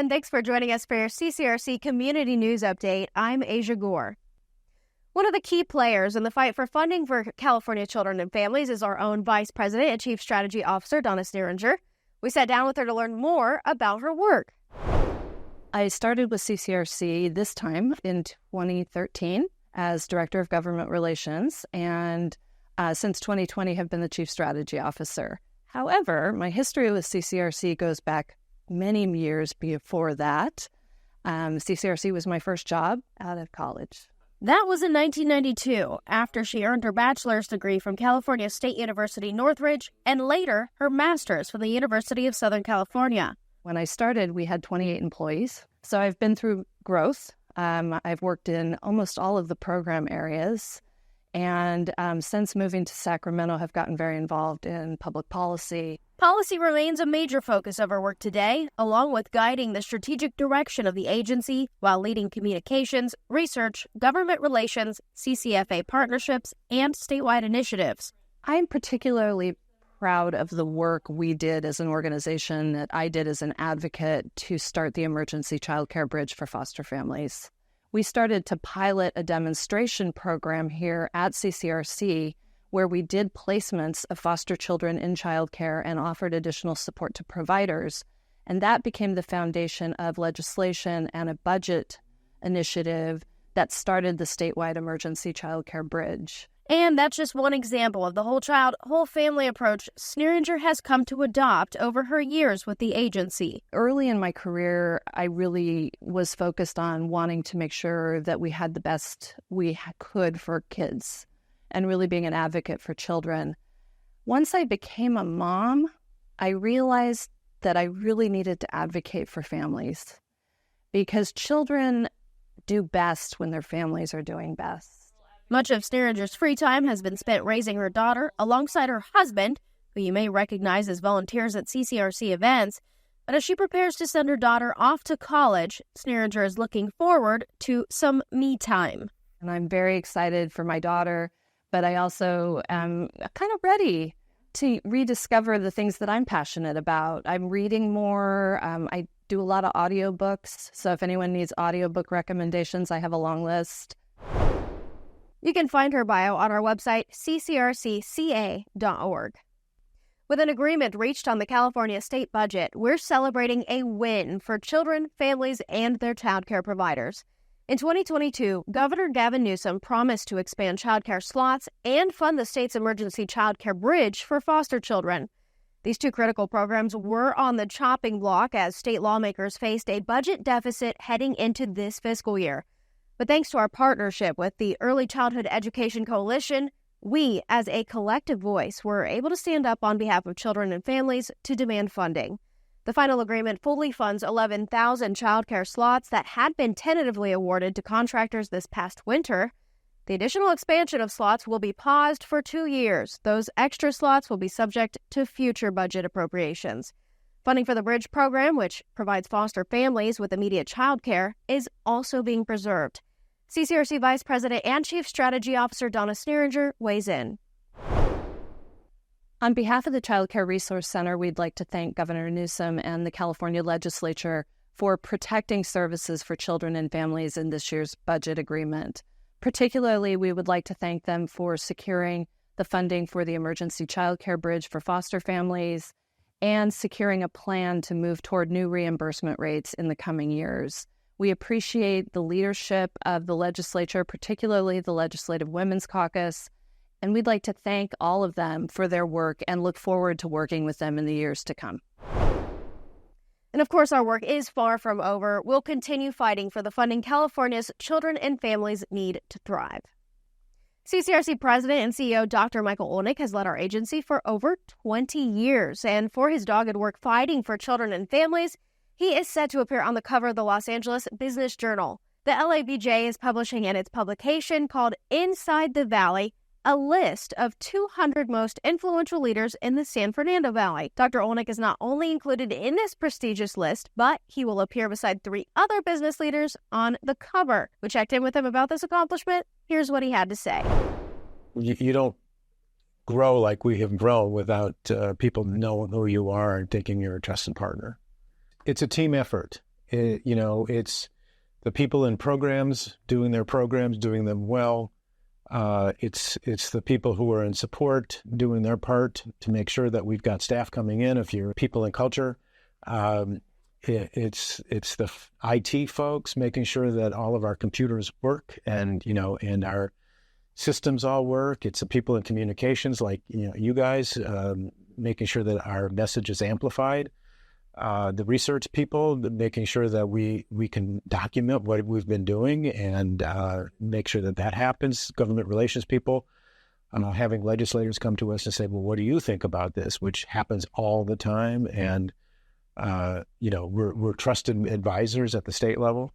everyone. Thanks for joining us for your CCRC Community News Update. I'm Asia Gore. One of the key players in the fight for funding for California children and families is our own Vice President and Chief Strategy Officer, Donna Sneeringer. We sat down with her to learn more about her work. I started with CCRC this time in 2013 as Director of Government Relations, and since 2020 have been the Chief Strategy Officer. However, my history with CCRC goes back many years before that. CCRC was my first job out of college. That was in 1992, after she earned her bachelor's degree from California State University Northridge, and later her master's from the University of Southern California. When I started, we had 28 employees. So I've been through growth. I've worked in almost all of the program areas. And since moving to Sacramento, have gotten very involved in public policy. Policy remains a major focus of our work today, along with guiding the strategic direction of the agency while leading communications, research, government relations, CCFA partnerships, and statewide initiatives. I'm particularly proud of the work we did as an organization, that I did as an advocate to start the Emergency Child Care Bridge for foster families. We started to pilot a demonstration program here at CCRC where we did placements of foster children in childcare and offered additional support to providers. And that became the foundation of legislation and a budget initiative that started the statewide Emergency Child Care Bridge. And that's just one example of the whole child, whole family approach Sneeringer has come to adopt over her years with the agency. Early in my career, I really was focused on wanting to make sure that we had the best we could for kids and really being an advocate for children. Once I became a mom, I realized that I really needed to advocate for families because children do best when their families are doing best. Much of Sneeringer's free time has been spent raising her daughter alongside her husband, who you may recognize as volunteers at CCRC events. But as she prepares to send her daughter off to college, Sneeringer is looking forward to some me time. And I'm very excited for my daughter, but I also am kind of ready to rediscover the things that I'm passionate about. I'm reading more. I do a lot of audiobooks. So if anyone needs audiobook recommendations, I have a long list. You can find her bio on our website, ccrcca.org. With an agreement reached on the California state budget, we're celebrating a win for children, families, and their child care providers. In 2022, Governor Gavin Newsom promised to expand child care slots and fund the state's emergency child care bridge for foster children. These two critical programs were on the chopping block as state lawmakers faced a budget deficit heading into this fiscal year. But thanks to our partnership with the Early Childhood Education Coalition, we, as a collective voice, were able to stand up on behalf of children and families to demand funding. The final agreement fully funds 11,000 child care slots that had been tentatively awarded to contractors this past winter. The additional expansion of slots will be paused for 2 years. Those extra slots will be subject to future budget appropriations. Funding for the Bridge program, which provides foster families with immediate child care, is also being preserved. CCRC Vice President and Chief Strategy Officer Donna Sneeringer weighs in. On behalf of the Child Care Resource Center, we'd like to thank Governor Newsom and the California Legislature for protecting services for children and families in this year's budget agreement. Particularly, we would like to thank them for securing the funding for the Emergency Child Care Bridge for foster families and securing a plan to move toward new reimbursement rates in the coming years. We appreciate the leadership of the legislature, particularly the Legislative Women's Caucus, and we'd like to thank all of them for their work and look forward to working with them in the years to come. And of course, our work is far from over. We'll continue fighting for the funding California's children and families need to thrive. CCRC President and CEO Dr. Michael Olenick has led our agency for over 20 years, and for his dogged work fighting for children and families, he is set to appear on the cover of the Los Angeles Business Journal. The LABJ is publishing in its publication called Inside the Valley, a list of 200 most influential leaders in the San Fernando Valley. Dr. Olenick is not only included in this prestigious list, but he will appear beside 3 other business leaders on the cover. We checked in with him about this accomplishment. Here's what he had to say. You don't grow like we have grown without people knowing who you are and thinking you're a trusted partner. It's a team effort, It's the people in programs doing their programs, doing them well. It's the people who are in support doing their part to make sure that we've got staff coming in. If you're people in culture, it's the IT folks making sure that all of our computers work and our systems all work. It's the people in communications like you guys making sure that our message is amplified. The research people making sure that we can document what we've been doing and make sure that happens. Government relations people having legislators come to us and say, well, what do you think about this? Which happens all the time. And, we're trusted advisors at the state level.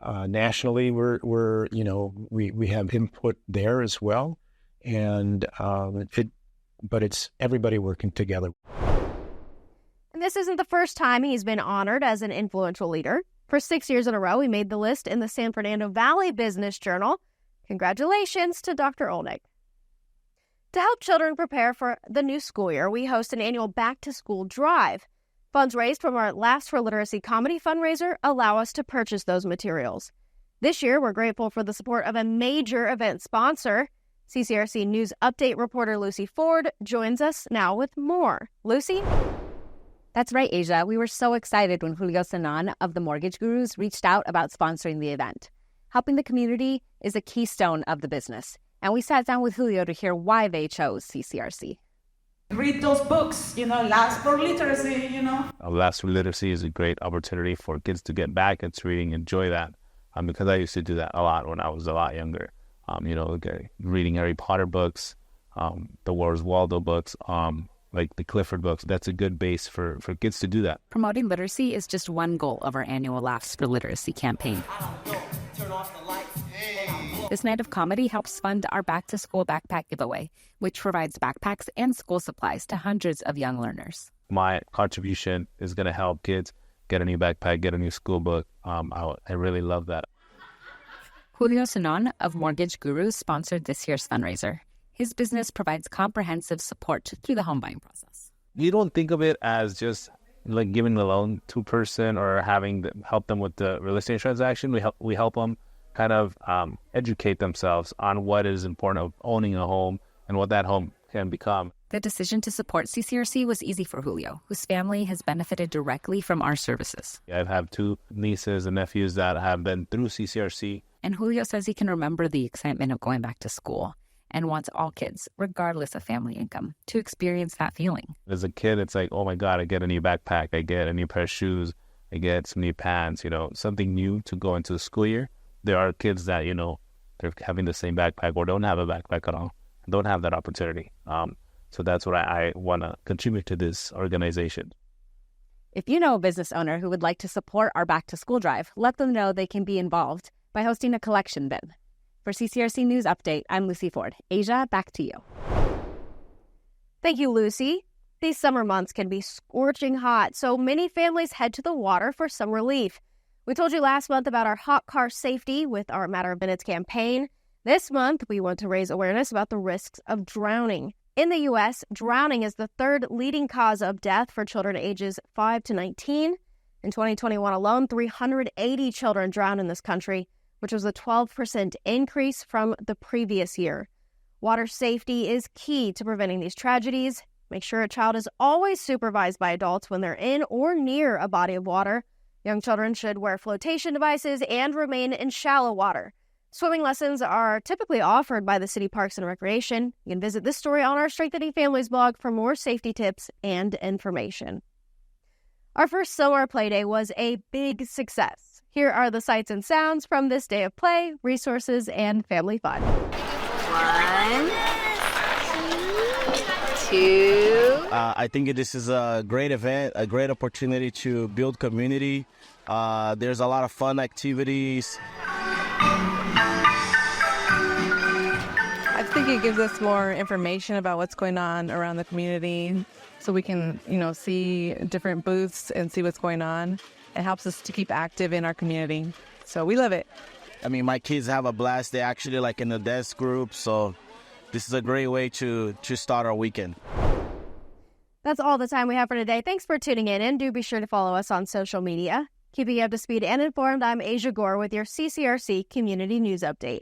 Nationally, we have input there as well. And but it's everybody working together. And this isn't the first time he's been honored as an influential leader. For 6 years in a row, he made the list in the San Fernando Valley Business Journal. Congratulations to Dr. Olenick. To help children prepare for the new school year, we host an annual back-to-school drive. Funds raised from our Laughs for Literacy comedy fundraiser allow us to purchase those materials. This year, we're grateful for the support of a major event sponsor. CCRC News Update reporter Lucy Ford joins us now with more. Lucy? That's right, Asia. We were so excited when Julio Zenon of the Mortgage Gurus reached out about sponsoring the event. Helping the community is a keystone of the business, and we sat down with Julio to hear why they chose CCRC. Read those books, Laughs for Literacy, Laughs for Literacy is a great opportunity for kids to get back into reading, enjoy that, because I used to do that a lot when I was a lot younger. Reading Harry Potter books, the Where's Waldo books, like the Clifford books. That's a good base for kids to do that. Promoting literacy is just one goal of our annual Laughs for Literacy campaign. This night of comedy helps fund our back-to-school backpack giveaway, which provides backpacks and school supplies to hundreds of young learners. My contribution is going to help kids get a new backpack, get a new school book. I really love that. Julio Zenon of Mortgage Gurus sponsored this year's fundraiser. His business provides comprehensive support through the home buying process. You don't think of it as just like giving the loan to a person or having them help them with the real estate transaction. We help them kind of educate themselves on what is important of owning a home and what that home can become. The decision to support CCRC was easy for Julio, whose family has benefited directly from our services. I have 2 nieces and nephews that have been through CCRC. And Julio says he can remember the excitement of going back to school and wants all kids, regardless of family income, to experience that feeling. As a kid, it's like, oh my God, I get a new backpack, I get a new pair of shoes, I get some new pants, something new to go into the school year. There are kids that, they're having the same backpack or don't have a backpack at all, don't have that opportunity. So that's what I want to contribute to this organization. If you know a business owner who would like to support our back-to-school drive, let them know they can be involved by hosting a collection bin. For CCRC News Update, I'm Lucy Ford. Asia, back to you. Thank you, Lucy. These summer months can be scorching hot, so many families head to the water for some relief. We told you last month about our hot car safety with our Matter of Minutes campaign. This month, we want to raise awareness about the risks of drowning. In the U.S., drowning is the 3rd leading cause of death for children ages 5 to 19. In 2021 alone, 380 children drowned in this country, which was a 12% increase from the previous year. Water safety is key to preventing these tragedies. Make sure a child is always supervised by adults when they're in or near a body of water. Young children should wear flotation devices and remain in shallow water. Swimming lessons are typically offered by the City Parks and Recreation. You can visit this story on our Strengthening Families blog for more safety tips and information. Our first Sylmar Playday was a big success. Here are the sights and sounds from this day of play, resources, and family fun. 1, 2. I think this is a great event, a great opportunity to build community. There's a lot of fun activities. I think it gives us more information about what's going on around the community so we can, see different booths and see what's going on. It helps us to keep active in our community. So we love it. I mean, my kids have a blast. They're actually like in a dance group. So this is a great way to start our weekend. That's all the time we have for today. Thanks for tuning in, and do be sure to follow us on social media. Keeping you up to speed and informed, I'm Asia Gore with your CCRC Community News Update.